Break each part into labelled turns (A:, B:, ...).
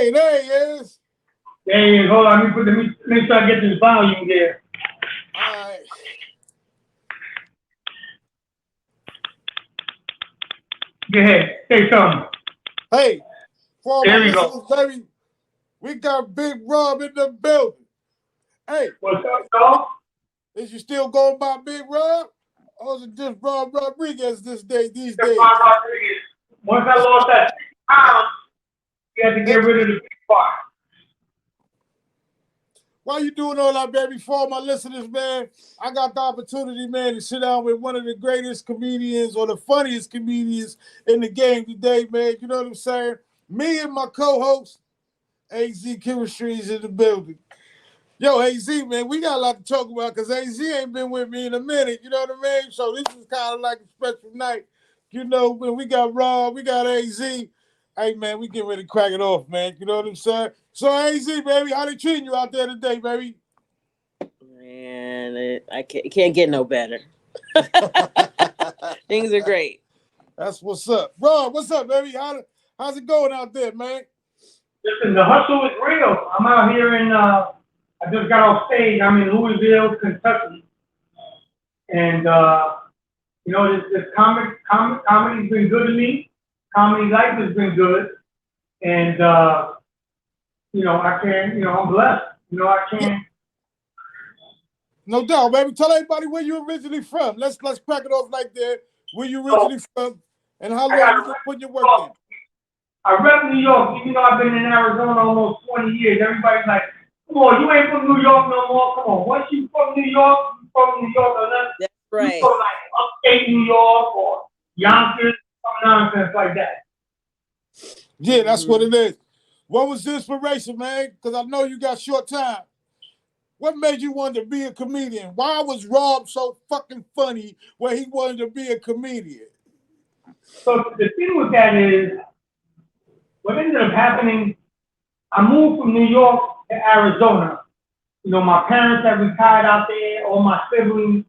A: Hey, there he is.
B: There he is. Hold on, let me make sure I get this volume there.
A: All right.
B: Go ahead, say something.
A: Hey, for all my
B: There we go.
A: listeners, baby, we got Big Rob in the building. Hey,
B: What's up, y'all?
A: is you still going by Big Rob? Or is it just Rob Rodriguez these days?
B: Ron Rodriguez. Once I lost that 60 pounds, you had to get rid of the big part.
A: While you doing all that, baby, for all my listeners, man, I got the opportunity, man, to sit down with one of the greatest comedians or the funniest comedians in the game today, man. You know what I'm saying? Me and my co-host, AZ Chemistry, is in the building. Yo, AZ, man, we got a lot to talk about because AZ ain't been with me in a minute, you know what I mean? So this is kind of like a special night. You know, when we got Rob, we got AZ. Hey, man, we get ready to crack it off, man. You know what I'm saying? So, AZ, baby, how they treating you out there today, baby?
C: Man, I can't get no better. Things are great.
A: That's what's up. Rob, what's up, baby? How's it going out there, man?
B: Listen, the hustle is real. I'm out here in, I just got off stage. I'm in Louisville, Kentucky. And, you know, this comedy's been good to me. Comedy life has been good. And, you know, I'm blessed. You know, I can't.
A: No doubt, baby. Tell everybody where you originally from. Let's crack it off like that. Where you originally from and how long you been putting your work in.
B: I rep New York, even though I've been in Arizona almost 20 years. Everybody's like, come on, you ain't from New York no more. Come on. Once you from New York, you from New York. Unless
C: That's right.
B: you from like upstate New York or Yonkers, some nonsense like that.
A: Yeah, that's what it is. What was the inspiration, man? Because I know you got short time. What made you want to be a comedian? Why was Rob so fucking funny where he wanted to be a comedian?
B: So the thing with that is, what ended up happening, I moved from New York to Arizona. You know, my parents had retired out there, all my siblings.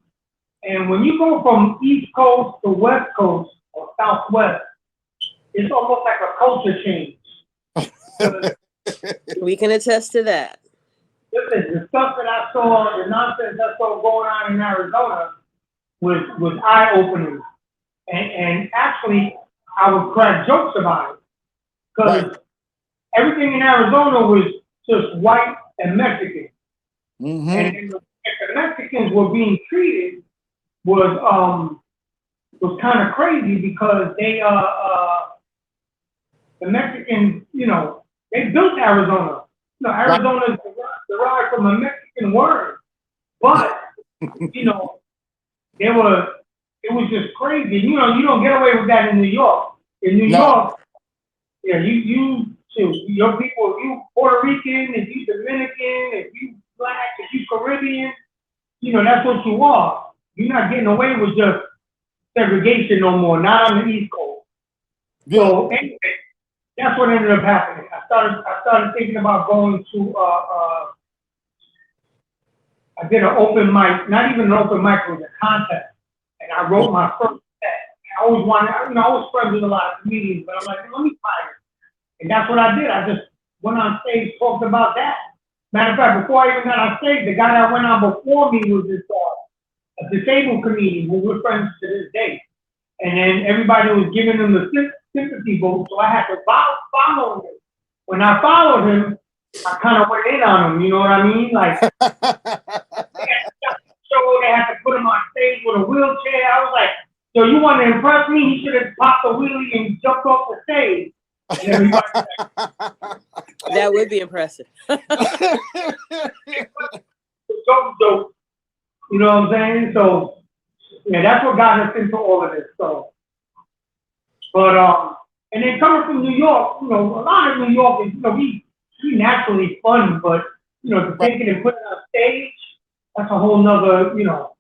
B: And when you go from East Coast to West Coast or Southwest, it's almost like a culture change.
C: We can attest to that.
B: Listen, the stuff that I saw, the nonsense I saw going on in Arizona was eye-opening. And actually, I would crack jokes about it. Because everything in Arizona was just white and Mexican.
A: Mm-hmm.
B: And the Mexicans were being treated was kind of crazy because they the Mexicans, you know, they built Arizona. You know, Arizona is derived from a Mexican word. But, you know, it was just crazy. You know, you don't get away with that in New York. In New York, yeah, your people, if you Puerto Rican, if you Dominican, if you black, if you Caribbean, you know, that's what you are. You're not getting away with just segregation no more, not on the East Coast. Yeah. So anyway, that's what ended up happening. I started thinking about going to I did an open mic, not even an open mic, it was a contest. And I wrote my first set. I always wanted, you know, I was friends with a lot of comedians, but I'm like, let me try it. And that's what I did. I just went on stage, talked about that. Matter of fact, before I even got on stage, the guy that went on before me was this a disabled comedian who we're friends to this day. And then everybody was giving him the sympathy vote, so I had to follow him. When I followed him, I kind of went in on him, you know what I mean? Like, they had to put him on stage with a wheelchair. I was like, so you want to impress me? He should have popped a wheelie and jumped off the stage. And everybody
C: that would be impressive.
B: So, you know what I'm saying? So, yeah, that's what got us into all of this. So, but and then coming from New York, you know, a lot of New York is, you know, we naturally fun, but you know, to take it and put it on stage, that's a whole nother, you know,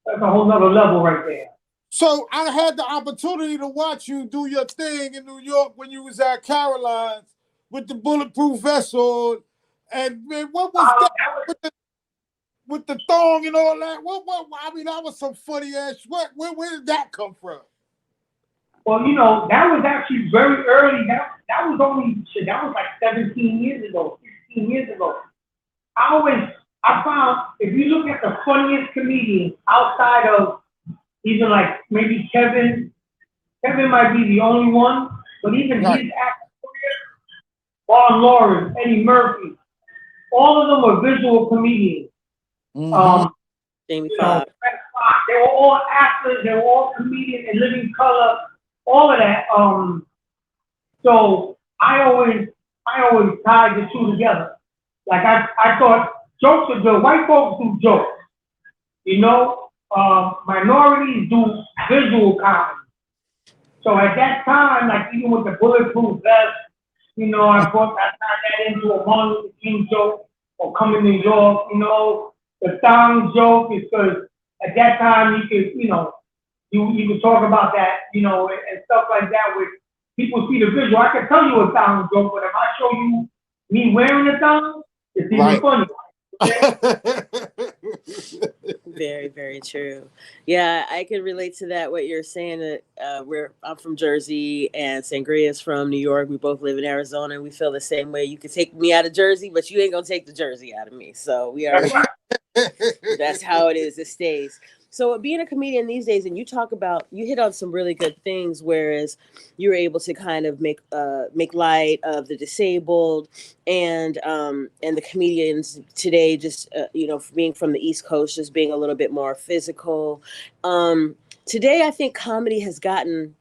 B: that's a whole nother level right there.
A: So I had the opportunity to watch you do your thing in New York when you was at Caroline's with the bulletproof vest on, and man, what was that with the thong and all that? What? I mean, that was some funny ass. Where did that come from?
B: Well, you know, that was actually very early. That was only shit. That was like 17 years ago, 16 years ago. I found if you look at the funniest comedians outside of even like maybe Kevin might be the only one, but even
A: Right.
B: his acting career, Martin Lawrence, Eddie Murphy, all of them were visual comedians.
A: Mhm.
C: Jamie
B: You know,
C: Foxx.
B: they were all actors, they were all comedians in living color, all of that. So I always tied the two together. Like I thought jokes are good. White folks do jokes, you know. Minorities do visual comedy. So at that time, like even with the bulletproof vest, you know, I turned that into a Martin Luther King joke or Coming to New York, you know. The thong joke is because at that time you could, you know, you could talk about that, you know, and stuff like that with people see the visual. I can tell you a thong joke, but if I show you me wearing a thong, it's even
A: Right.
B: funny.
C: Very, very true. Yeah, I can relate to that. What you're saying that I'm from Jersey and Sangria's from New York. We both live in Arizona, and we feel the same way. You can take me out of Jersey, but you ain't gonna take the Jersey out of me. So we are. That's how it is. It stays. So being a comedian these days, and you hit on some really good things, whereas you're able to kind of make light of the disabled and the comedians today, just being from the East Coast, just being a little bit more physical. Today, I think comedy has gotten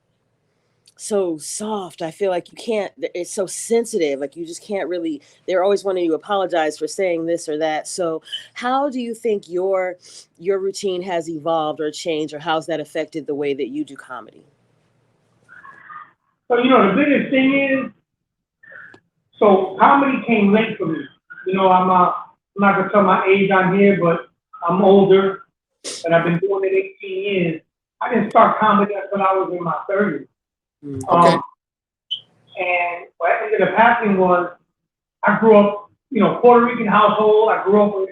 C: so soft. I feel like it's so sensitive. Like you just can't really, they're always wanting to apologize for saying this or that. So how do you think your routine has evolved or changed, or how's that affected the way that you do comedy?
B: So, you know, the biggest thing is, so comedy came late for me. You know, I'm not gonna tell my age on here, but I'm older and I've been doing it 18 years. I didn't start comedy until I was in my 30s.
A: Okay.
B: And what ended up happening was I grew up, you know, Puerto Rican household. I grew up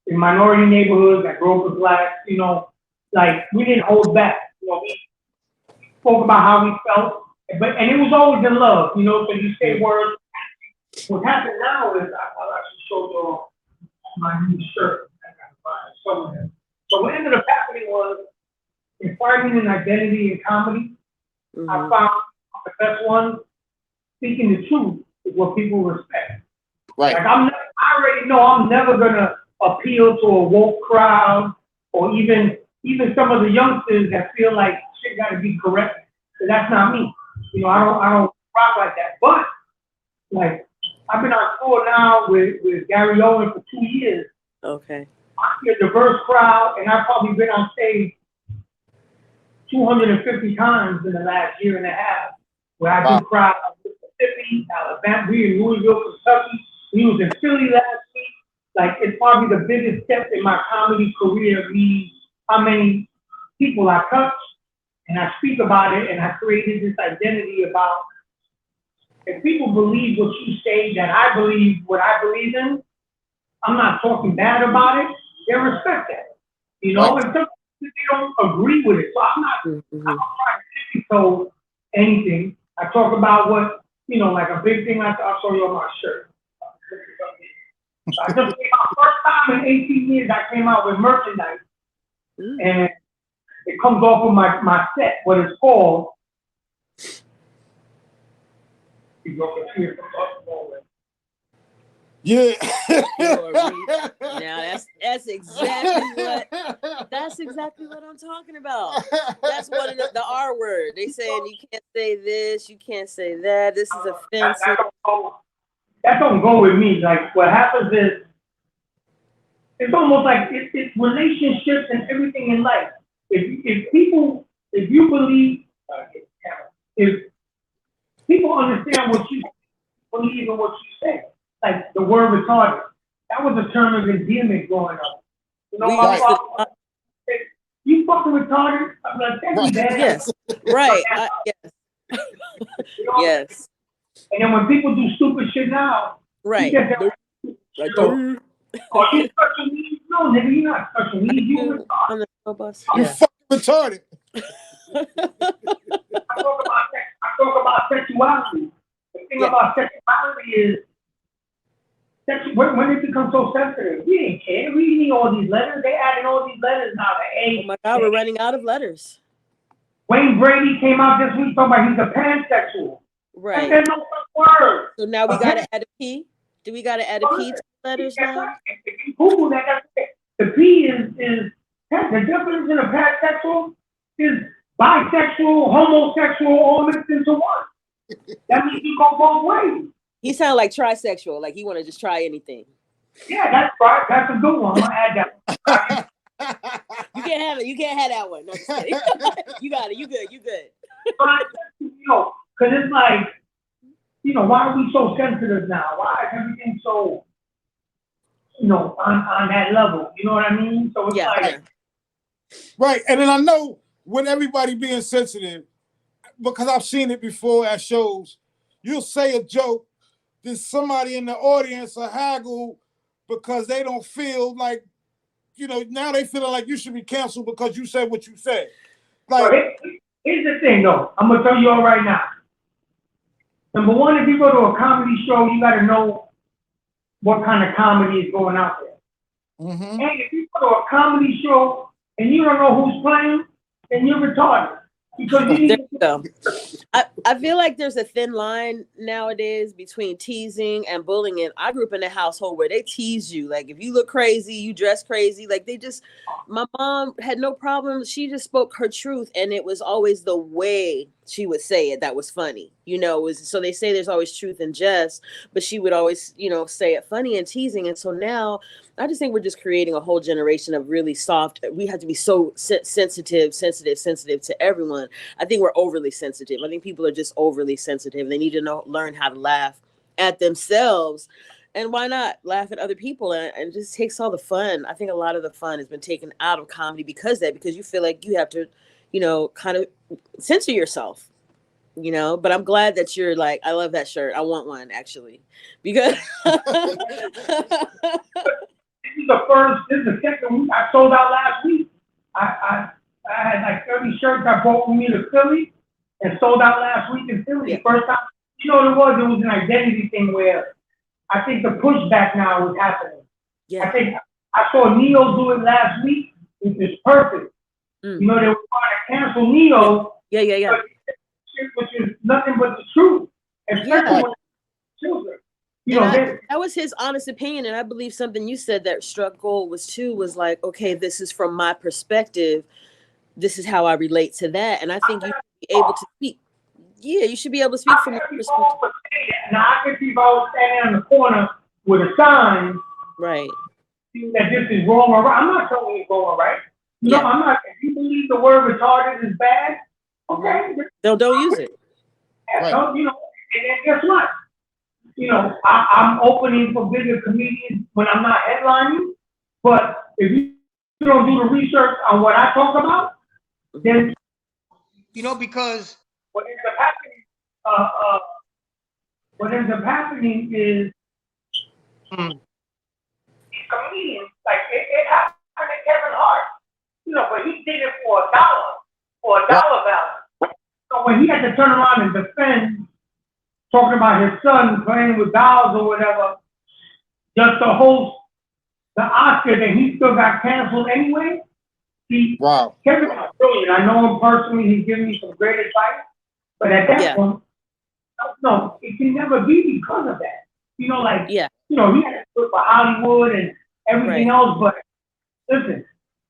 B: in minority neighborhoods. I grew up with blacks, you know, like we didn't hold back. You know, we spoke about how we felt, and it was always in love, you know, so you say words. What happened now is I'll actually show you my new shirt. I gotta find it somewhere. So what ended up happening was in finding an identity in comedy, I found the best one. Speaking the truth is what people respect.
A: Right.
B: Like I already know I'm never gonna appeal to a woke crowd or even some of the youngsters that feel like shit gotta be correct. So that's not me. You know, I don't rock like that. But like I've been on tour now with Gary Owen for 2 years.
C: Okay.
B: I see a diverse crowd, and I've probably been on stage 250 times in the last year and a half, where I do crowds in Mississippi, Alabama, we in Louisville, Kentucky. We was in Philly last week. Like, it's probably the biggest step in my comedy career, meaning how many people I touch, and I speak about it, and I created this identity about if people believe what you say, that I believe what I believe in, I'm not talking bad about it. They respect that, you know.
A: Right.
B: And sometimes they don't agree with it, so I'm not trying to tiptoe anything. I talk about what, you know, like a big thing. I'll show you on my shirt. I just came out first time in 18 years. I came out with merchandise, and it comes off of my set. What it's called.
A: Yeah.
C: Now that's exactly what I'm talking about. That's one of the R word. They saying you can't say this, you can't say that. This is offensive.
B: That don't go with me. Like what happens is, it's almost like it's relationships and everything in life. If people believe, if people understand what you believe in what you say, like the word retarded, that was a term of endearment growing up. You know, my father, you fucking retarded. I'm like, thank you, Dad.
C: Yes, right. Yes.
B: You know?
C: Yes.
B: And then when people do stupid shit now,
C: right.
B: Oh, you special needs? No, nigga, you're not special needs. You retarded.
C: On the school bus.
A: You fucking retarded.
B: I talk about sexuality. The thing about sexuality is, when it becomes so sensitive, we didn't care. We need all these letters. They adding all these letters now.
C: Oh my God, we're running out of letters.
B: Wayne Brady came out this week talking about he's a pansexual.
C: Right.
B: There's no such word.
C: So now we got to add a P. Do we got to add a P to the letters now?
B: If you Google that, that's it. The P is the definition of pansexual is bisexual, homosexual, all mixed into one. That means you go both ways.
C: He sounded like trisexual, like he want to just try anything.
B: Yeah, that's right. That's a good one. I'm gonna add that one.
C: You can't have it. You can't have that one. No, just kidding. You got it. You good. You good.
B: But, because it's like, why are we so sensitive now? Why is everything so, on that level? You know what I mean? So it's like,
A: right. And then I know with everybody being sensitive, because I've seen it before at shows, you'll say a joke, then somebody in the audience will haggle because they don't feel like, now they feeling like you should be canceled because you said what you said. Like,
B: here's the thing, though. I'm gonna tell you all right now. Number one, if you go to a comedy show, you got to know what kind of comedy is going out there.
A: Mm-hmm.
B: And if you go to a comedy show and you don't know who's playing, then you're retarded. Because you
C: there you go. I feel like there's a thin line nowadays between teasing and bullying. I grew up in a household where they tease you. Like, if you look crazy, you dress crazy. Like, my mom had no problem. She just spoke her truth. And it was always the way she would say it that was funny. So they say there's always truth in jest, but she would always, say it funny and teasing. And so now I just think we're just creating a whole generation of really soft. We have to be so sensitive to everyone. I think we're overly sensitive. I think people are just overly sensitive. They need to learn how to laugh at themselves. And why not laugh at other people? And it just takes all the fun. I think a lot of the fun has been taken out of comedy because you feel like you have to, kind of censor yourself. But I'm glad that you're like, I love that shirt. I want one, actually, because
B: This is the second week. I sold out last week. I had like 30 shirts I bought with me to Philly and sold out last week in Philly.
C: Yeah.
B: First time, what it was? It was an identity thing where I think the pushback now is happening.
C: Yeah.
B: I think I saw Neo do it last week, which is perfect.
C: Mm.
B: They were trying to cancel Neo.
C: Yeah.
B: Which is nothing but the truth, especially when it's children.
C: That was his honest opinion, and I believe something you said that struck gold was like, okay, this is from my perspective. This is how I relate to that, and I think you should be able to speak. Yeah, you should be able to speak from your perspective.
B: Now I can see if I was standing in the corner with a sign,
C: right,
B: that this is wrong or right. I'm not telling you it's wrong or right. I'm not. If you believe the word retarded is bad, okay,
C: don't use it.
B: Right. And guess what? I'm opening for bigger comedians when I'm not headlining. But if you don't do the research on what I talk about, then because what ends up happening is these comedians, like it happened to Kevin Hart, but he did it for $1 value. So when he had to turn around and defend, talking about his son playing with dolls or whatever, just to host the Oscar, that he still got canceled anyway. Kevin is brilliant. I know him personally. He's given me some great advice. But at that point, no, it can never be because of that. He had to do it for Hollywood and everything else. But listen,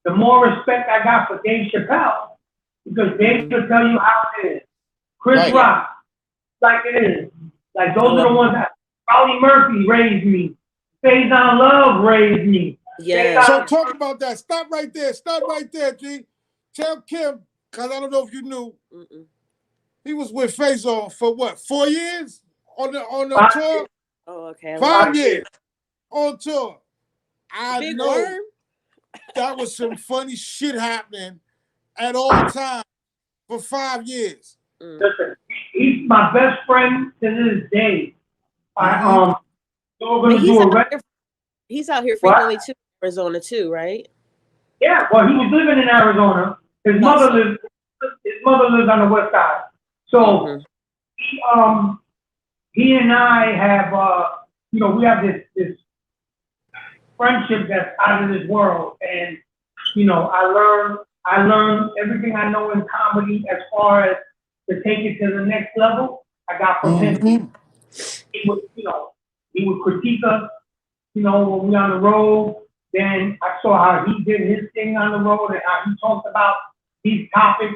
B: the more respect I got for Dave Chappelle, because Dave will tell you how it is. Chris Rock, like it is. Like those are the ones that Rowdy Murphy raised me. Faison Love raised me.
C: Yeah.
A: So talk about that. Stop right there, G. Tell Kim, because I don't know if you knew. Mm-mm. He was with Faison for what, 4 years on the tour?
C: Oh, okay.
A: 5 years on tour. I
C: Big
A: know
C: worm.
A: that was some funny shit happening at all times for 5 years.
B: Listen, he's my best friend to this day.
C: He's out here frequently too, Arizona too, right?
B: Yeah, well, he was living in Arizona. His mother lives on the west side. So he and I have, we have this friendship that's out of this world. And, I learned everything I know in comedy as far as to take it to the next level. I got from him. He would critique us, when we on the road. Then I saw how he did his thing on the road and how he talked about these topics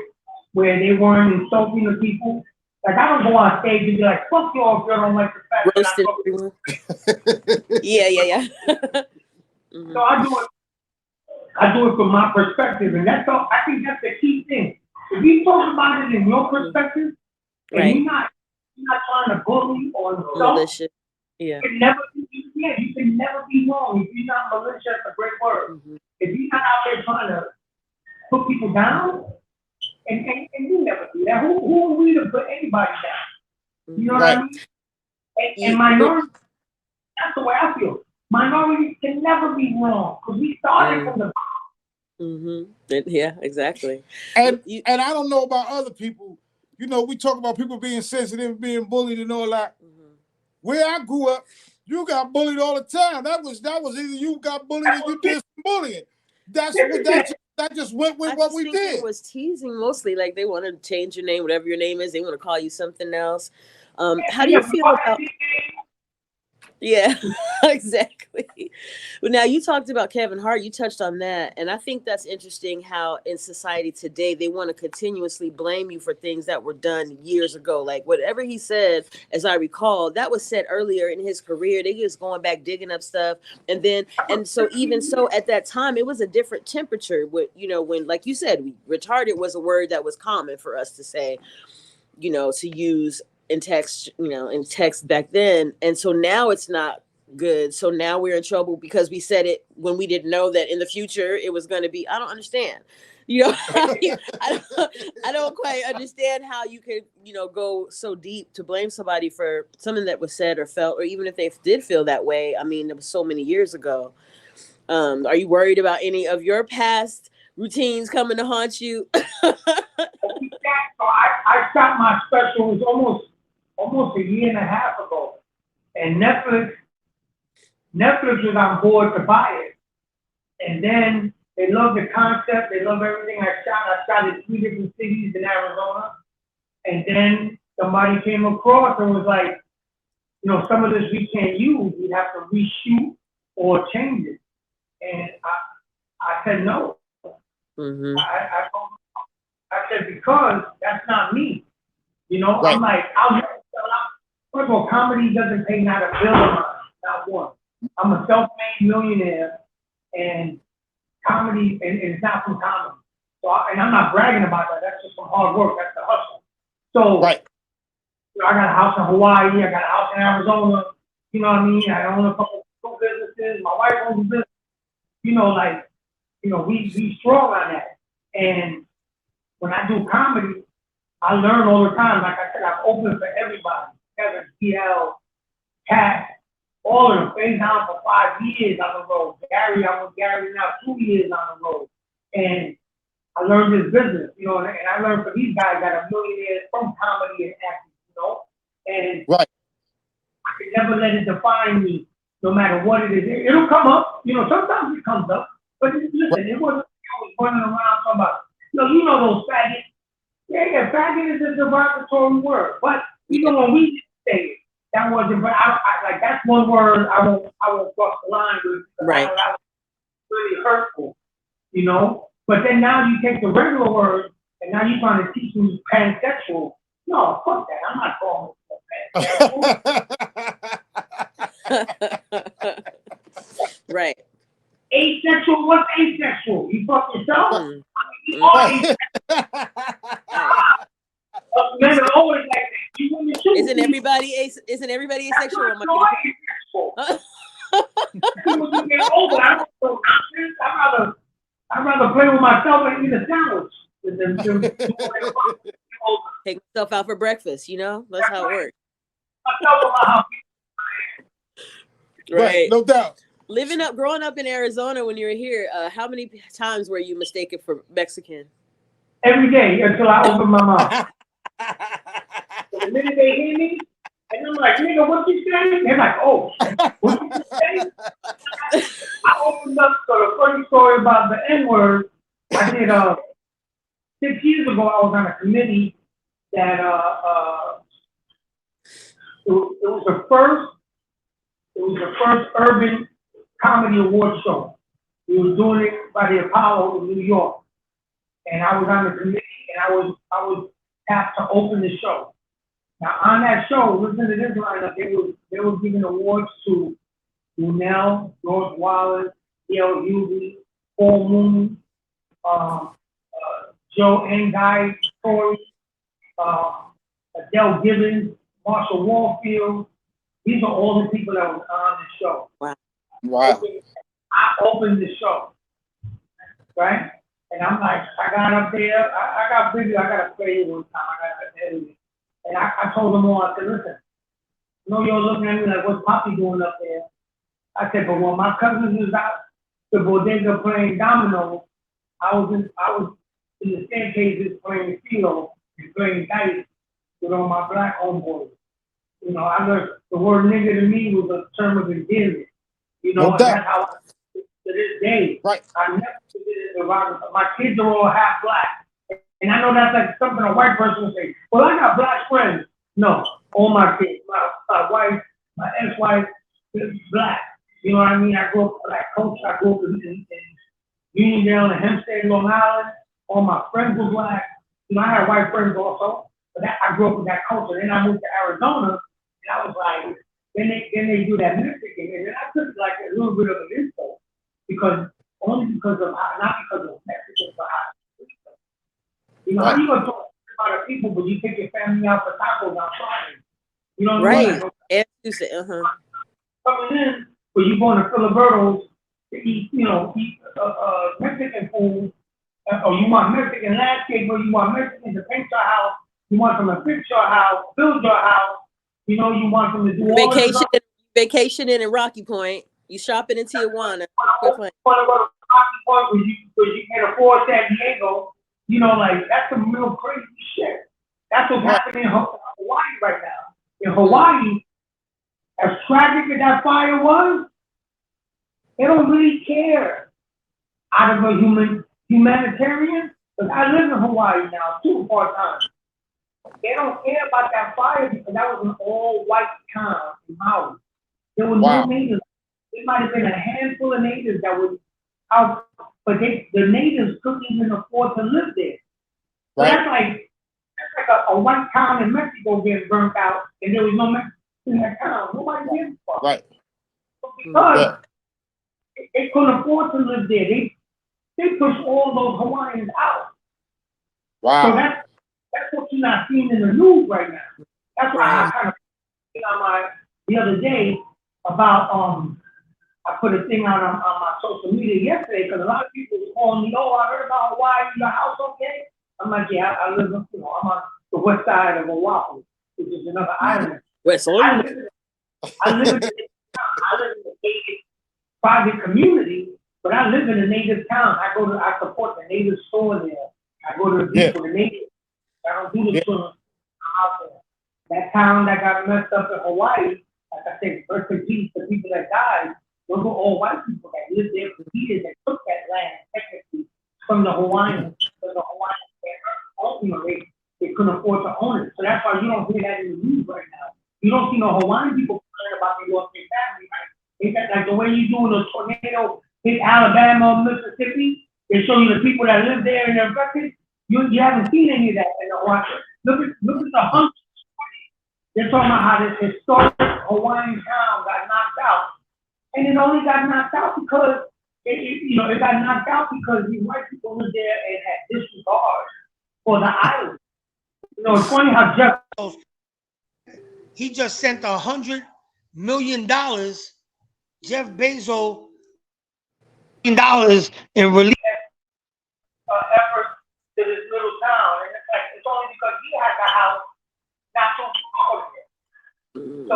B: where they weren't insulting the people. Like, I don't go on stage and be like, fuck you all if you don't like the fact that
C: Yeah.
B: So I do it from my perspective, and that's all. I think that's the key thing. If you talk about it in your perspective, and you're not trying to bully or insult,
C: malicious. Yeah.
B: You can never be wrong. If you're not malicious, that's a great word. If you're not out there trying to put people down, and you never do that. Who are we to put anybody down? You know what I mean? And minorities, that's the way I feel. Minorities can never be wrong because we started from the
C: bottom. Yeah, exactly.
A: And I don't know about other people. We talk about people being sensitive, being bullied, and all that. Where I grew up, you got bullied all the time. That was either you got bullied or you did some bullying. That just went with what we did.
C: It was teasing mostly, like they want to change your name, whatever your name is. They want to call you something else. How do you feel about? Yeah, exactly. Well, now you talked about Kevin Hart. You touched on that, and I think that's interesting. How in society today they want to continuously blame you for things that were done years ago. Like whatever he said, as I recall, that was said earlier in his career. They just going back digging up stuff, and so even so, at that time, it was a different temperature. With when, like you said, retarded was a word that was common for us to say, to use in text, in text back then. And so now it's not good. So now we're in trouble because we said it when we didn't know that in the future it was going to be, I don't understand. I don't quite understand how you could, go so deep to blame somebody for something that was said or felt, or even if they did feel that way. I mean, it was so many years ago. Are you worried about any of your past routines coming to haunt you?
B: So I shot my special. It was almost a year and a half ago, and Netflix was on board to buy it, and then they love the concept, they love everything I shot in 3 different cities in Arizona, and then somebody came across and was like, some of this we can't use, we have to reshoot or change it, and I said no. I said, because that's not me. Right. I'm like, first of all, comedy doesn't pay not a bill of mine, not one. I'm a self-made millionaire, and comedy, and it's not from comedy. So, and I'm not bragging about that. That's just some hard work. That's the hustle. So, right. I got a house in Hawaii. I got a house in Arizona. You know what I mean? I own a couple of businesses. My wife owns a business. We strong on that. And when I do comedy, I learn all the time. Like I said, I'm open for everybody. Kevin, PL, Cat, all of them. Stayed down for 5 years on the road. Gary, I'm with Gary now 2 years on the road. And I learned this business, and I learned from these guys that are millionaires from comedy and acting, And right. I can never let it define me, no matter what it is. It'll come up, sometimes it comes up. But listen, it wasn't I was running around talking about, those faggots. Yeah, faggot is a derogatory word. But, when we say it, that wasn't, but I like, that's one word I won't cross the line with.
C: Right.
B: That was really hurtful, But then now you take the regular word, and now you're trying to teach me pansexual. No, fuck that. I'm not calling it pansexual.
C: Right.
B: Asexual? What's asexual? You fuck yourself? I mean, you are asexual. Men are always like that. You women too.
C: Isn't everybody asexual?
B: When you get older, I'd rather play with myself and eat a sandwich.
C: Take myself out for breakfast, That's how it works.
A: Right, no doubt.
C: Growing up in Arizona when you were here, how many times were you mistaken for Mexican?
B: Every day until I open my mouth. The minute they hear me, And I'm like, nigga, what you saying? They're like, oh, shit, what you saying? I opened up to the funny story about the N-word. I did 6 years ago. I was on a committee that it was the first urban comedy award show. We were doing it by the Apollo in New York, and I was on the committee, and I was tapped to open the show. Now on that show, listen to this lineup. They were giving awards to Lunel, George Wallace, D.L. Hughley, Paul Mooney, Joe Engai, Tory, Adele Gibbons, Marshall Warfield. These are all the people that were on the show.
A: Wow.
B: I opened the show, right? And I'm like, I got up there. I got busy. I got to play it one time. I got to edit it. And I told them all, I said, listen, I know you're looking at me like, what's Poppy doing up there? I said, but when my cousins was out the bodega playing dominoes, I was in the staircases playing field and playing dice with all my black homeboys. You know, I learned the word nigga to me was a term of endearment. You know, and that's how to this day.
A: Right.
B: I never did it around. My kids are all half black. And I know that's like something a white person would say. Well, I got black friends. No, all my kids, my wife, my ex-wife, is black. You know what I mean? I grew up like culture. I grew up in Uniondale and Hempstead, Long Island. All my friends were black. You know, I had white friends also, but I grew up with that culture. Then I moved to Arizona, and I was like, then they do that Mexican, and then I took like a little bit of an insult only because of not because of Mexican, but how. You know, how you gonna talk about the people, but you take your family out for tacos on Friday? You know what I mean?
C: Right.
B: Coming in, but you going to Filiberto's to eat, Mexican food, or you want Mexican landscape, or you want Mexican to paint your house, you want them to fix your house, build your house, you know, you want them to do all
C: vacationing in Rocky Point. You shopping in Tijuana.
B: Want to go to Rocky Point where you can afford San Diego. You know, like, that's some real crazy shit. That's what's happening in Hawaii right now. In Hawaii, as tragic as that fire was, they don't really care. Out of a humanitarian, because I live in Hawaii now, too, part-time. They don't care about that fire because that was an all-white town in Maui. There were no natives. There might have been a handful of natives that was out, but the natives couldn't even afford to live there. So that's like a white town in Mexico getting burnt out, and there was no Mexicans in that town. Nobody gives a fuck.
A: Right.
B: Because they couldn't afford to live there. They pushed all those Hawaiians out.
A: Wow.
B: So that's what you're not seeing in the news right now. That's why I kind of on the other day about I put a thing out on my social media yesterday because a lot of people were calling me, oh, I heard about Hawaii, your house okay? I'm like, yeah, I live, I'm on the west side of Oahu, which is another island.
C: West
B: I live in a native private community, but I live in a native town. I support the native store there. I go to the beach with the natives. I don't do the swimming. I'm out there. That town that got messed up in Hawaii, like I said, rest in peace, the people that died, those were all white people that lived there for years that took that land technically from the Hawaiians. Because the Hawaiians they couldn't afford to own it. So that's why you don't hear that in the news right now. You don't see no Hawaiian people complaining about they lost their family, right? They got like the way you do in a tornado hit Alabama, Mississippi, they show you the people that live there and they're affected. You haven't seen any of that in Hawaii. Look at the hunch. They're talking about how this historic Hawaiian town got knocked out. And it only got knocked out because it got knocked out because these white people lived there and had disregard for the island. It's funny how Jeff
D: he just sent $100 million, Jeff Bezos, in relief
B: effort to this little town, and it's only because he had the house not so far from it. So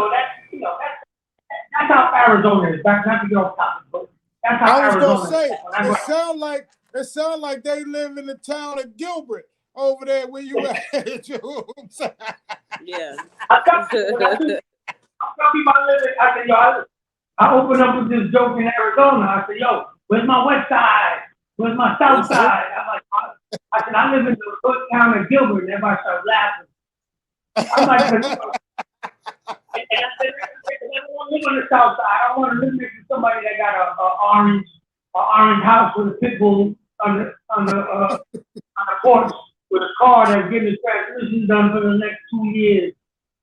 B: that's how Arizona is. Not to get off topic, but that's how Arizona is.
A: I was gonna say it sound like they live in the town of Gilbert over there where you at.
C: Yeah.
B: I tell people I live in, I said, yo, I opened up with this joke in Arizona. I said, yo, where's my west side? Where's my south side? I'm like, I said, I live in the good town of Gilbert. And everybody started laughing. I'm like, and I said, I don't want to live on the south side. I don't want to live next to somebody that got a orange house with a pit bull on the porch with a car that's getting the transmission done for the next 2 years.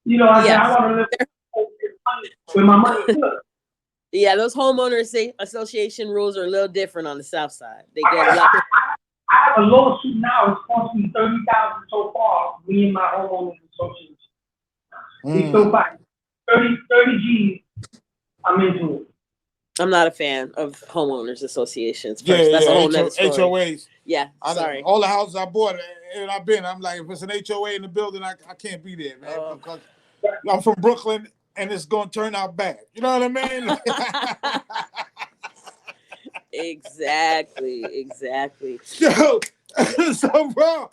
B: You know, I said, I want to live where my money is good.
C: Yeah, those homeowners association rules are a little different on the south side. They get a lot.
B: I have a lawsuit now. It's costing me $30,000 so far. Me and my homeowners association. We still fighting. 30 G's. I'm into it.
C: I'm not a fan of homeowners associations.
A: Yeah,
C: That's a whole nother story.
A: HOAs.
C: Yeah, sorry.
A: All the houses I bought, and I'm like, if it's an HOA in the building, I can't be there, man. Because I'm from Brooklyn, and it's going to turn out bad. You know what I mean?
C: Exactly.
A: Yo, so, bro,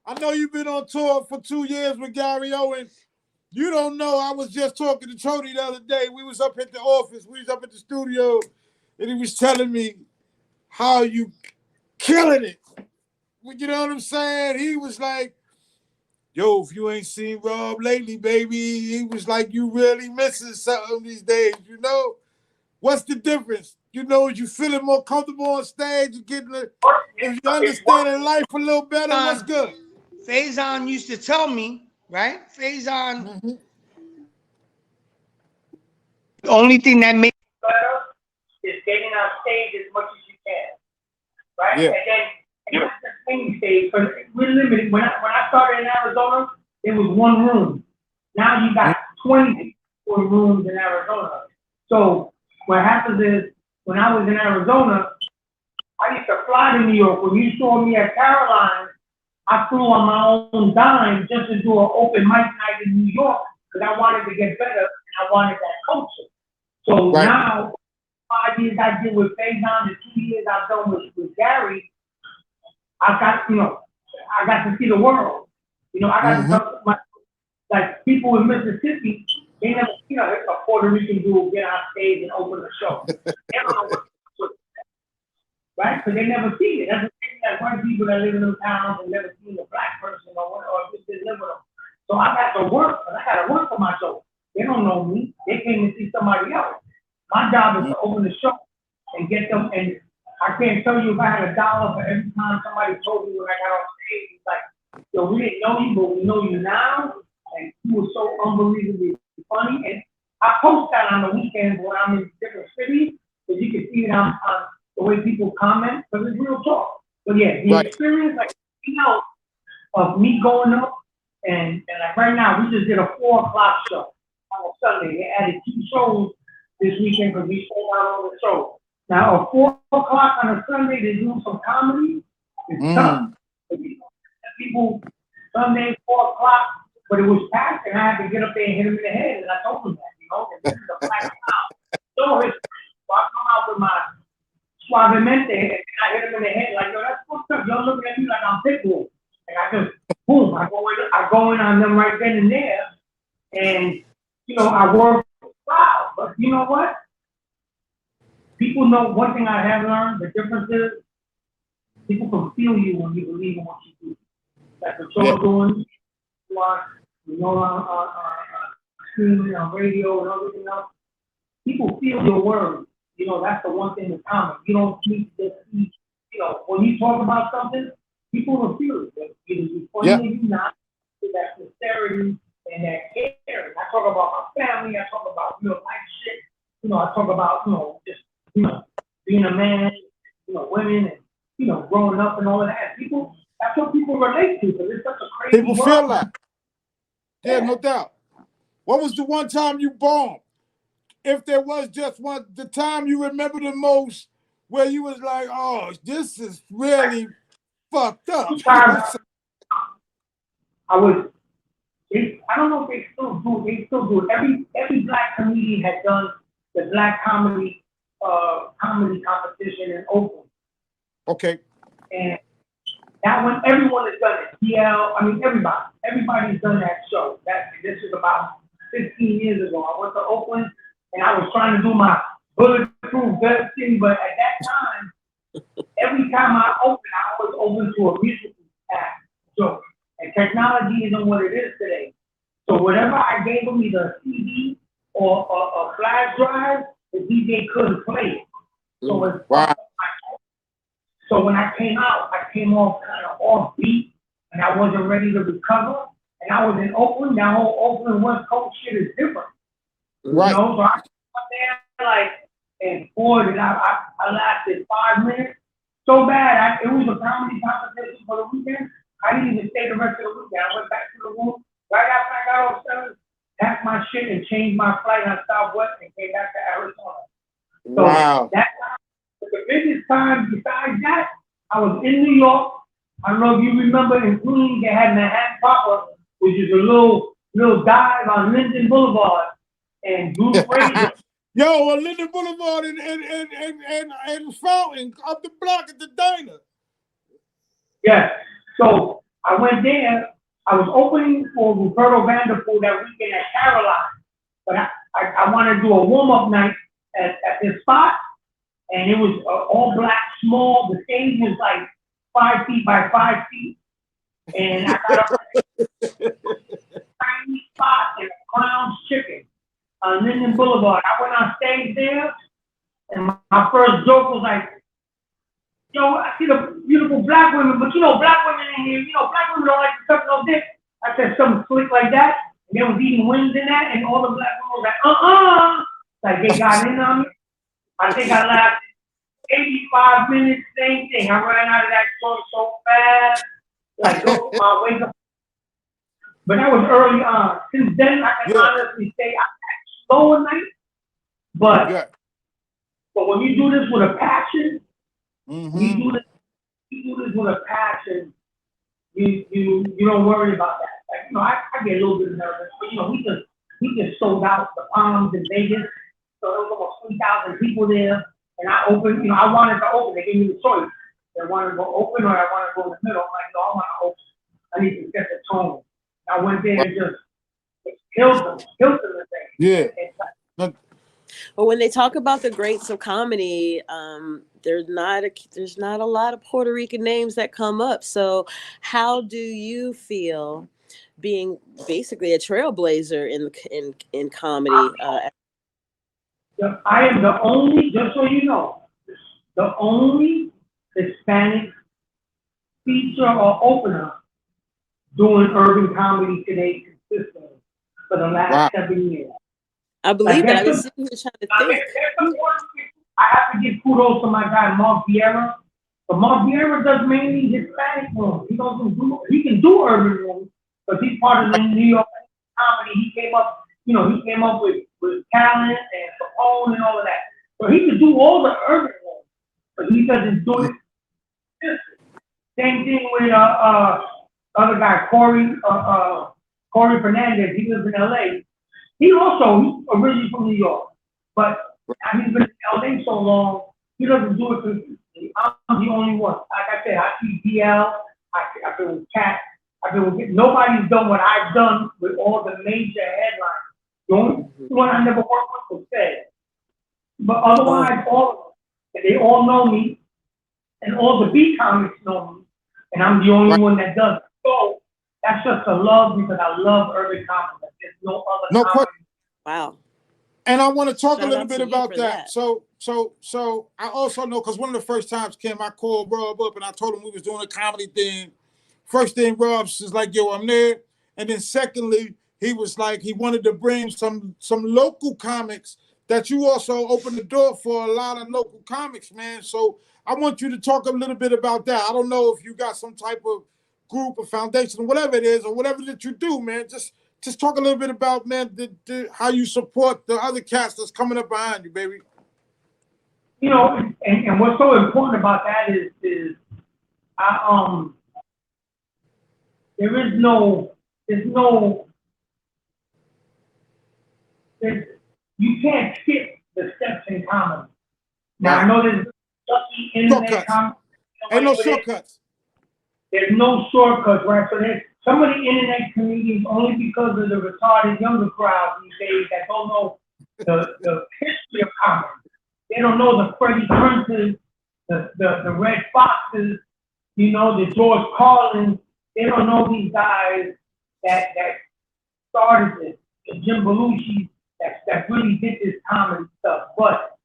A: I know you've been on tour for 2 years with Gary Owen. You don't know, I was just talking to Tony the other day. We was up at the office. We was up at the studio, and he was telling me how you killing it. You know what I'm saying? He was like, yo, if you ain't seen Rob lately, baby, he was like, you really missing something these days, you know? What's the difference? You know, you feeling more comfortable on stage, you getting if you understanding life a little better, what's good?
D: Faison used to tell me, right? Faison, the only thing that makes
B: better is getting on stage as much as you can, right?
A: Yeah.
B: And then the singing stage, but we're limited. When I started in Arizona, it was one room. Now you got 20 rooms in Arizona. So what happens is, when I was in Arizona, I used to fly to New York. When you saw me at Caroline, I flew on my own dime just to do an open mic night in New York because I wanted to get better and I wanted that culture. So now, 5 years I did with Faison, the 2 years I've done with Gary, I got to see the world. You know, I got to talk to like people in Mississippi, they never, a Puerto Rican dude get on stage and open a show. They don't know what right? Because they never see it. That's the thing that white people that live in those towns and never seen a black person or just live with them. So I got to work, and I got to work for my show. They don't know me. They came to see somebody else. My job is to open the show and get them. And I can't tell you if I had $1 for every time somebody told me when I got on stage. It's like, yo, we didn't know you, but we know you now. And you were so unbelievably funny. And I post that on the weekends when I'm in different cities, so you can see it on the way people comment, because it's real talk. But yeah, the experience, like, of me going up, and like right now, we just did a 4 o'clock show on a Sunday. They added 2 shows this weekend because we sold out all the shows. Now, a 4 o'clock on a Sunday to do some comedy is tough. People, Sunday, 4 o'clock, but it was packed, and I had to get up there and hit him in the head, and I told him that, and this is a black town. So I come out with my suavemente, and I hit him in the head like, yo, that's fucked up. Y'all looking at me like I'm Pitbull. And I just, boom, I go in on them right then and there. And, I work wow. But you know what? People know one thing I have learned, the difference is people can feel you when you believe in what you do. Like what you're doing, on screen, on radio, and everything else. People feel your words. That's the one thing in common. You don't need to see, when you talk about something, people will feel it. Either you funny or you not, with that sincerity and that care. I talk about my family, I talk about real life shit. I talk about, just, being a man, women, and, growing up and all of that. People, that's what people relate to, because it's such a crazy
A: people
B: world.
A: feel like. Yeah, no doubt. What was the one time you bombed? If there was just one, the time you remember the most where you was like, oh, this is really fucked up.
B: I don't know if they still do. They still do it. Every black comedian had done the black comedy competition in Oakland.
A: Okay.
B: And that one, everyone has done it. DL, everybody's done that show. This is is about 15 years ago. I went to Oakland and I was trying to do my bulletproof vest thing, but at that time, every time I opened, I was open to a musical act. So, and technology isn't what it is today. So whatever I gave them, either a CD or a flash drive, the DJ couldn't play it. So it's
A: Wow.
B: So when I came out, I came off kind of off beat, and I wasn't ready to recover. And I was in Oakland. That whole Oakland West Coast shit is different.
A: Right.
B: You know, so I went there like, and boy, did I lasted 5 minutes. So bad, it was a comedy competition for the weekend. I didn't even stay the rest of the weekend. I went back to the room right after I got off stage, packed my shit, and changed my flight on Southwest and came back to Arizona. So
A: Wow.
B: that time, the biggest time besides that, I was in New York. I don't know if you remember in Queens, they had Manhattan Papa, which is a little dive on Linden Boulevard, and Bruce Fraser.
A: Yo, on Linden Boulevard and Fountain up the block at the diner.
B: Yeah. So I went there. I was opening for Roberto Vanderpool that weekend at Caroline, but I wanted to do a warm-up night at this spot, and it was all black, small. The stage was like 5 feet by 5 feet, and I got a tiny spot in Crown's Chicken on Linden Boulevard. I went on stage there, and my first joke was like, yo, I see the beautiful black women, but you know, black women in here, you know, black women don't like to suck no dick. I said something slick like that, and they was eating wings in that, and all the black women was like, like they got in on me. I think I lasted 85 minutes, same thing. I ran out of that show so fast, like go my wake up. But that was early on. Since then, I can honestly say I act slow at night, but when you do this with a passion, you do this with a passion, you don't worry about that. Like, you know, I get a little bit nervous, but you know, we just sold out the Palms in Vegas, so there was almost 3,000 people there, and I opened, you know, I wanted to open. They gave me the choice. They wanted to go open or I wanted to go in the middle. I'm like, no, I want to open. I need to set the tone. I went there and just killed them the thing.
A: Yeah.
C: But when they talk about the greats of comedy, there's not a lot of Puerto Rican names that come up. So how do you feel being basically a trailblazer in comedy?
B: I am the only, just so you know, the only Hispanic feature or opener doing urban comedy today consistently for the last 7 years.
C: I believe it. I was sitting here trying to think.
B: I have to give kudos to my guy Mark Vieira. But Mark Vieira does mainly Hispanic rooms. He can do urban rooms, but he's part of the New York comedy. He came up with talent and Capone and all of that. So he can do all the urban rooms, but he doesn't do it. Same thing with other guy Corey Fernandez. He lives in LA. He's originally from New York, but he's been in LA so long, he doesn't do it consistently. I'm the only one. Like I said, I see DL, I've been with Cat, nobody's done what I've done with all the major headlines. The only one I never worked with was Fed. But otherwise, all of them, they all know me, and all the B comics know me, and I'm the only one that does it. So that's just a love because I love urban comedy. There's no other comedy.
C: Wow.
A: And I want to talk
C: Shout
A: a little
C: out
A: bit
C: to you
A: about
C: for
A: that. So I also know, because one of the first times Kim, I called Rob up and I told him we was doing a comedy thing. First thing Rob was like, yo, I'm there. And then secondly, he was like, he wanted to bring some local comics that you also opened the door for a lot of local comics, man. So I want you to talk a little bit about that. I don't know if you got some type of group or foundation, whatever it is, or whatever that you do, man. Just talk a little bit about, man, how you support the other cast that's coming up behind you, baby.
B: You know, and what's so important about that is you can't skip the steps in comedy. Now I know there's lucky internet comedy.
A: Ain't no shortcuts.
B: There's no shortcuts, right? So some of the internet comedians, only because of the retarded younger crowd these days that don't know the history of comedy. They don't know the Freddie Princes, the Red Foxes, you know, the George Carlins. They don't know these guys that started this, the Jim Belushi that really did this comedy stuff. But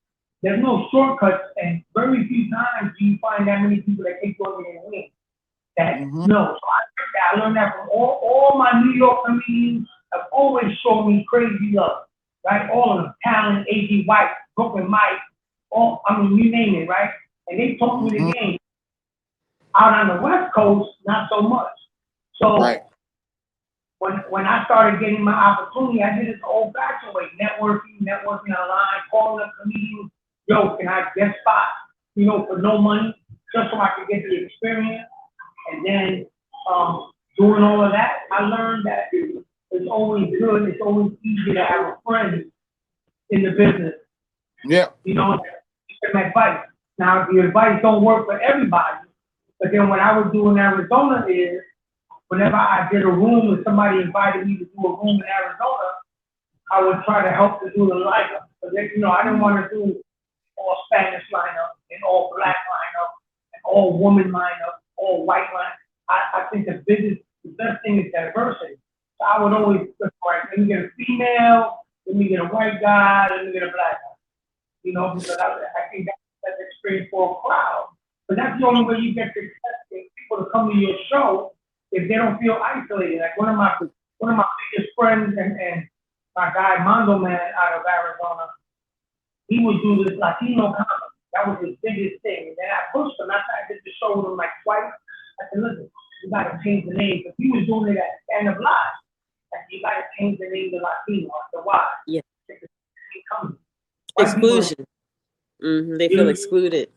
B: there's no shortcuts, and very few times do you find that many people that take over and win. That no, so I learned that from all my New York comedians have always shown me crazy love, right? All of them, Talent, A.G. White, Brooklyn Mike, you name it, right? And they taught me the game. Out on the West Coast, not so much. So when I started getting my opportunity, I did it the old-fashioned way, networking online, calling up comedians. Yo, can I guest spot, you know, for no money, just so I could get the experience. And then doing all of that, I learned that it's always good, it's always easy to have a friend in the business.
A: Yeah.
B: You know, some advice. Now, the advice don't work for everybody, but then what I would do in Arizona is, whenever I did a room, if somebody invited me to do a room in Arizona, I would try to help to do the lineup. Because, you know, I didn't want to do all Spanish lineup and all black lineup and all woman lineup, all white lineup. I think the best thing is diversity. So I would always look for it. Let me get a female, let me get a white guy, let me get a black guy. You know, because I think that's the experience for a crowd. But that's the only way you get people to come to your show if they don't feel isolated. Like one of my biggest friends and my guy Mondo Man out of Arizona, he would do this Latino comedy. That was his biggest thing. And then I pushed him. After I did the show with him like twice, I said, listen, you gotta change the name. Because he was doing it at Stand Up Live. And you gotta change the name to Latino. I said, why?
C: Yeah.
B: White
C: Exclusion. They feel excluded.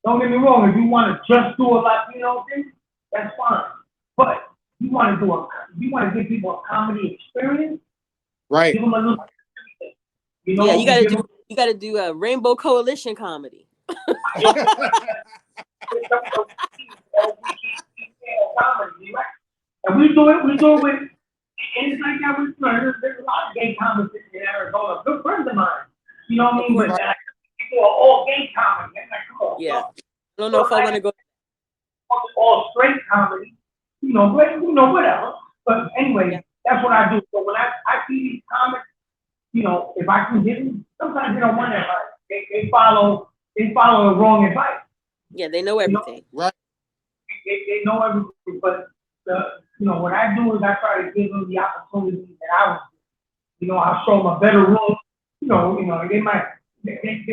B: Don't get me wrong, if you want to just do a Latino thing, that's fine. But you want to give people a comedy experience,
A: Right.
B: give them a little, you know,
C: Yeah, you gotta do a Rainbow Coalition comedy.
B: comedy, right? And we do it with, and it's like that with, there's a lot of gay comics in Arizona, good friends of mine, you know what I mean? But people are all gay comedy, I'm like, come on.
C: Yeah. I don't know if I want to go.
B: All straight comedy, you know, whatever. But anyway, that's what I do. So when I see these comics, you know, if I can get them, sometimes they don't want advice. They follow the wrong advice.
C: Yeah, they know everything.
A: You know? Right.
B: They know everything, but you know, what I do is I try to give them the opportunity that I was. You know, I'll show them a better room. You know, they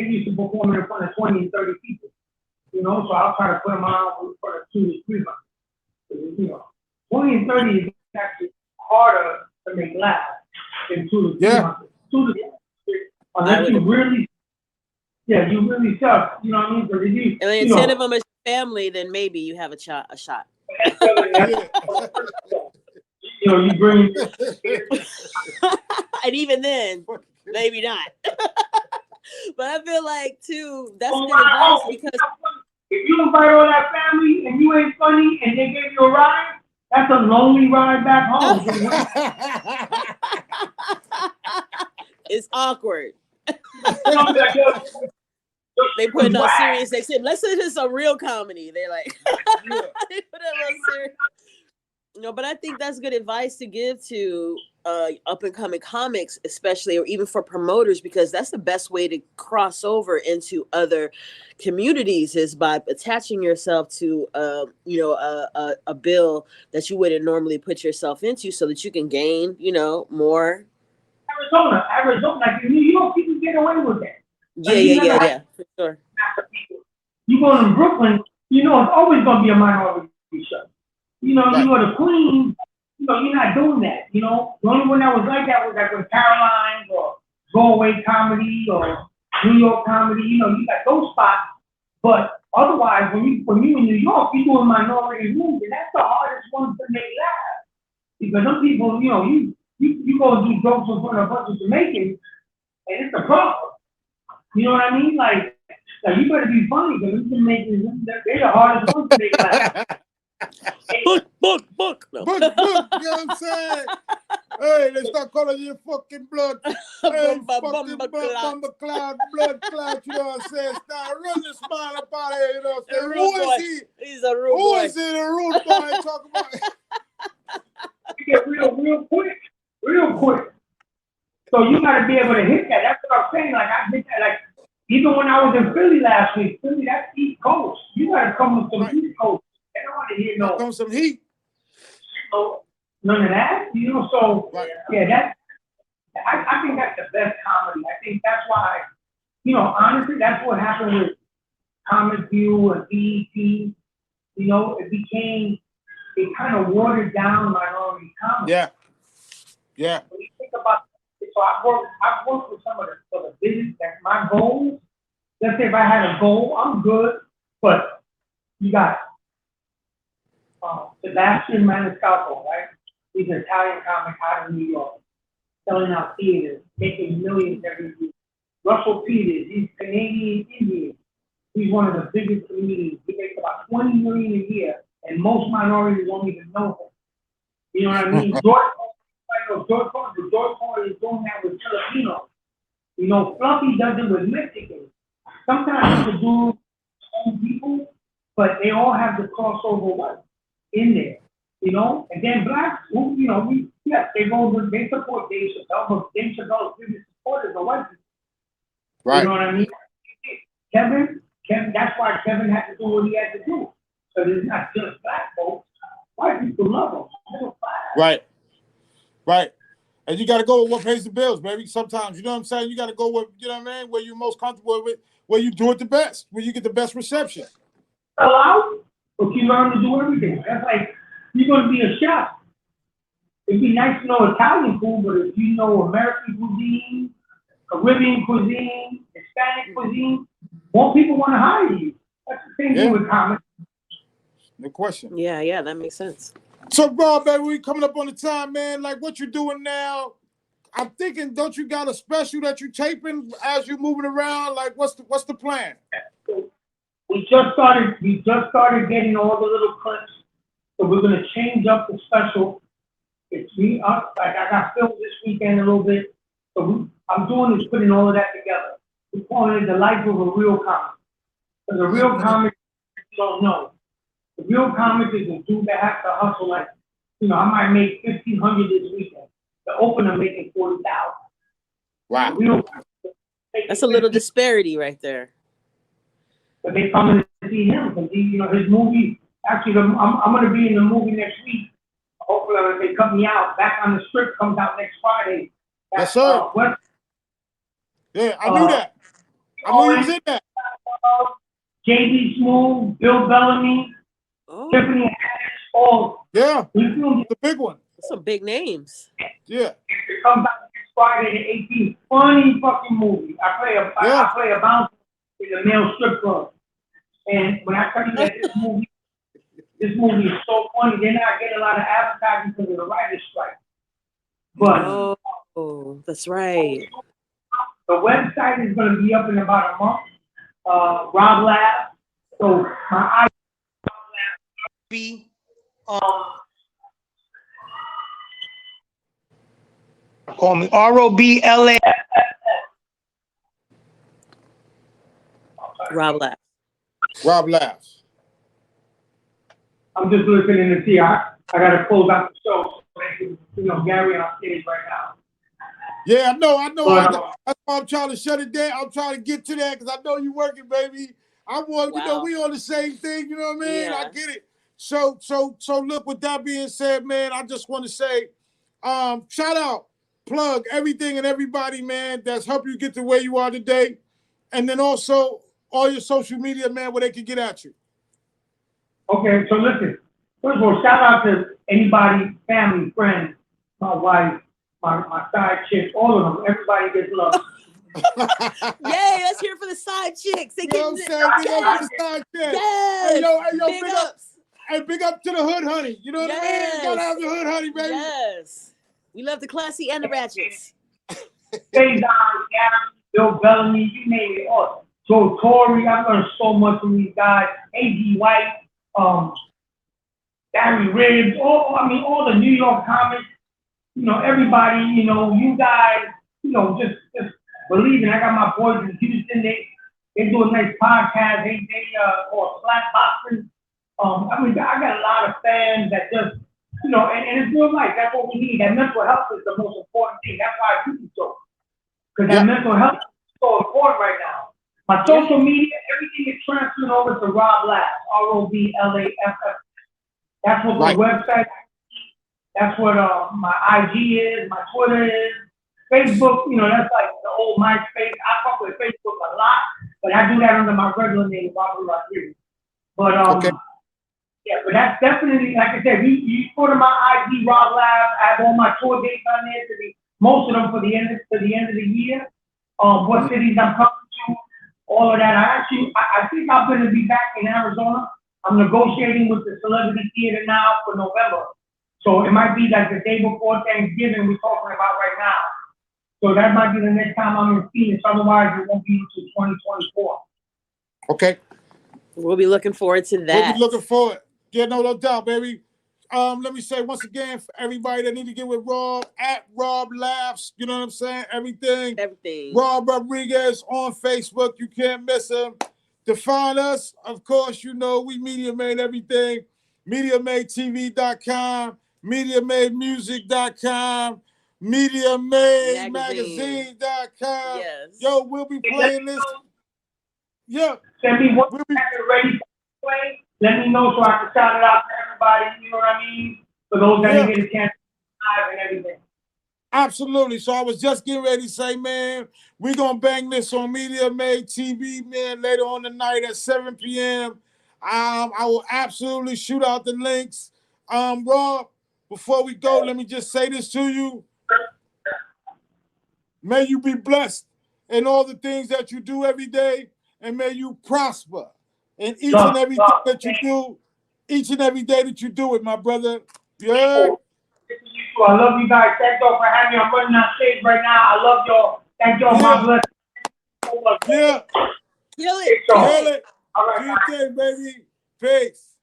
B: used to perform in front of 20 and 30 people. You know, so I'll try to put them on in front of 2 to 3 months. You know, 20 and 30 is actually harder to make laugh than 2 to 3 months. 2 to 3, unless you really, you really suck. You know what I mean? So you,
C: and then 10 of them is family, then maybe you have a shot.
B: You know, you bring.
C: And even then, maybe not. But I feel like too, that's good advice because
B: if you invite all that family and you ain't funny and they give you a ride, that's a lonely ride back home.
C: It's awkward. They put it on serious. They said, let's say this is a real comedy. They're like, they put it on serious. You know, but I think that's good advice to give to up and coming comics, especially, or even for promoters, because that's the best way to cross over into other communities is by attaching yourself to, a bill that you wouldn't normally put yourself into, so that you can gain, more.
B: Arizona, like in New York, people get away with that.
C: Yeah, for sure.
B: You go to Brooklyn, it's always gonna be a minority show.
A: Right.
B: You go to Queens, you're not doing that. The only one that was like that was like with Caroline's or Go Away Comedy or New York Comedy. You got those spots. But otherwise, when you in New York, you're doing minority rooms, and that's the hardest one to make laugh. Because some people, you go and do jokes in front of a bunch of Jamaicans, and it's a problem. You know what I mean? Like you better be funny, because these Jamaicans, they're the hardest ones to make laugh.
C: Book. No.
A: Book, you know what I'm saying? Hey, they start calling you fucking blood. Hey, fucking Bumba Cloud, blood clot, you know what I'm saying? Start running the smile up out of here, you know what I'm saying? Who is he?
C: He's a rude
A: Who
C: boy.
A: is it? A rude boy talking about?
B: Get real quick. So you got to be able to hit that. That's what I'm saying. Like I hit that. Like even when I was in Philly last week, Philly, that's East Coast. You got to come with some
A: Right.
B: East Coast. I don't want to hear no.
A: Come some heat.
B: None of that, you know. So
A: Right.
B: yeah, I think that's the best comedy. I think that's why, you know, honestly, that's what happened with Comic View and BET. You know, it kind of watered down minority comedy.
A: Yeah.
B: When you think about it, so I've worked with some of the business that my goals. Let's say if I had a goal, I'm good, but you got Sebastian Maniscalco, right? He's an Italian comic out of New York, selling out theaters, making millions every year. Russell Peters, he's Canadian Indian. He's one of the biggest comedians. He makes about $20 million a year, and most minorities won't even know him. You know what I mean? George Carlin is doing that with Filipinos. You know, Fluffy does it with Mexicans. Sometimes you can do own people, but they all have the crossover in there. You know, and then blacks, who, you know, they support Dave Chappelle, but Dave Chappelle's biggest supporters are white people.
A: Right.
B: You know what I mean? Kevin, that's why Kevin had to do what he had to do. Because it's not just black folks. White people love him.
A: Right. And you got to go with what pays the bills, baby. Sometimes, you know what I'm saying? You got to go with, you know what I mean, where you're most comfortable with, where you do it the best, where you get the best reception.
B: Allow, but you learn to do everything. That's like, you're going to be a chef. It'd be nice to know Italian food, but if you know American cuisine, Caribbean cuisine, Hispanic cuisine, more people want to hire you. That's the same thing with comedy.
A: No question.
C: Yeah, that makes sense.
A: So, Rob, baby, we coming up on the time, man. Like, what you doing now? I'm thinking, don't you got a special that you taping as you moving around? Like, what's the plan?
B: We just started getting all the little clips. So we're gonna change up the special. It's me up. Like I got filmed this weekend a little bit. So I'm doing is putting all of that together. We're calling it the life of a real comic. Because a real comic, you don't know. The real comic is a dude that has to hustle. Like, you know, I might make $1,500 this weekend. The opener making $40,000.
A: Wow.
B: Real
C: That's a little disparity right there.
B: But they come in to see him because you know his movie. Actually, I'm going to be in the movie next week. Hopefully, if they cut me out, Back on the Strip comes out next Friday.
A: Yes, sir. Yeah, I knew that. I knew he was in that.
B: JB Smooth, Bill Bellamy, Tiffany Haddish, all.
A: Yeah,
B: the
A: big one.
C: Some big names.
A: Yeah.
B: It comes out next Friday the 18th. Funny fucking movie. I play a bouncer in the male strip club. And when I tell you that this movie is so funny, they're not getting a lot of advertising because of the writer's strike. But
C: that's right.
B: The website is going to be up in about a month. Rob Lab. So my
D: be call me ROBLA.
C: Rob Lab.
A: Rob Laughs.
B: I'm just listening to see. I got to close out the show. So, you know, Gary on stage right now.
A: Yeah, I know. That's why I'm trying to shut it down. I'm trying to get to that because I know you're working, baby. You know, we on the same thing. You know what I mean?
C: Yeah.
A: I get it. So look. With that being said, man, I just want to say, shout out, plug everything and everybody, man, that's helped you get to where you are today, and then also all your social media, man, where they can get at you.
B: Okay, so listen. First of all, shout out to anybody, family, friends, my wife, my side chick, all of them. Everybody gets love.
C: Yay, let's hear it for the side chicks. They
A: You know what I'm saying? Big up to the side chick.
C: Yes.
A: Hey, yo,
C: big ups.
A: Big up to the hood honey. You know what I mean? You gotta have the hood honey, baby.
C: Yes. We love the classy and the ratchets.
B: Gary, Bill Bellamy, you name it. Oh, Joe Torre, I've learned so much from these guys. A.G. White, Gary Ribs, all the New York comics, everybody, you guys, just believing. I got my boys in Houston. They do a nice podcast. They called Slack Boxing. I got a lot of fans that just, and it's real life. That's what we need. That mental health is the most important thing. That's why I do the show. Because that mental health is so important right now. My social media, everything is transferred over to Rob Laff, ROBLAFF. That's what my website is. That's what my IG is, my Twitter is. Facebook, that's like the old MySpace. I fuck with Facebook a lot, but I do that under my regular name, Robert Rodriguez. But yeah, but that's definitely, like I said, you go to my IG, Rob Laff. I have all my tour dates on there, most of them for the end of the year. What cities I'm coming to, all of that. I think I'm going to be back in Arizona. I'm negotiating with the Celebrity Theater now for November. So it might be like the day before Thanksgiving we're talking about right now. So that might be the next time I'm in Phoenix. Otherwise, it won't be until 2024.
A: Okay.
C: We'll be looking forward to that.
A: We'll be looking forward. Yeah, no doubt, baby. Let me say once again for everybody that need to get with Rob, at Rob Laughs, you know what I'm saying? Everything. Rob Rodriguez on Facebook. You can't miss him. To find us, of course, we Media Made everything. MediaMadeTV.com, MediaMadeMusic.com, MediaMadeMagazine.com.
C: Yes.
A: Yo, we'll be playing this. Yeah.
B: Send me what you're ready to play. Let me know so I can shout it out to everybody, you know what I mean? For those that didn't get a chance to live and everything.
A: Absolutely. So I was just getting ready to say, man, we're going to bang this on Media Made TV, man, later on tonight at 7 p.m. I will absolutely shoot out the links. Rob, before we go, let me just say this to you. May you be blessed in all the things that you do every day, and may you prosper in each and every day that you do, each and every day that you do it, my brother. You heard?
B: I love you guys. Thank y'all for having me. I'm running on stage right now. I love y'all. Thank y'all. My blessing.
A: Yeah.
C: Kill it.
A: Kill it. All right, do your thing, baby. Peace.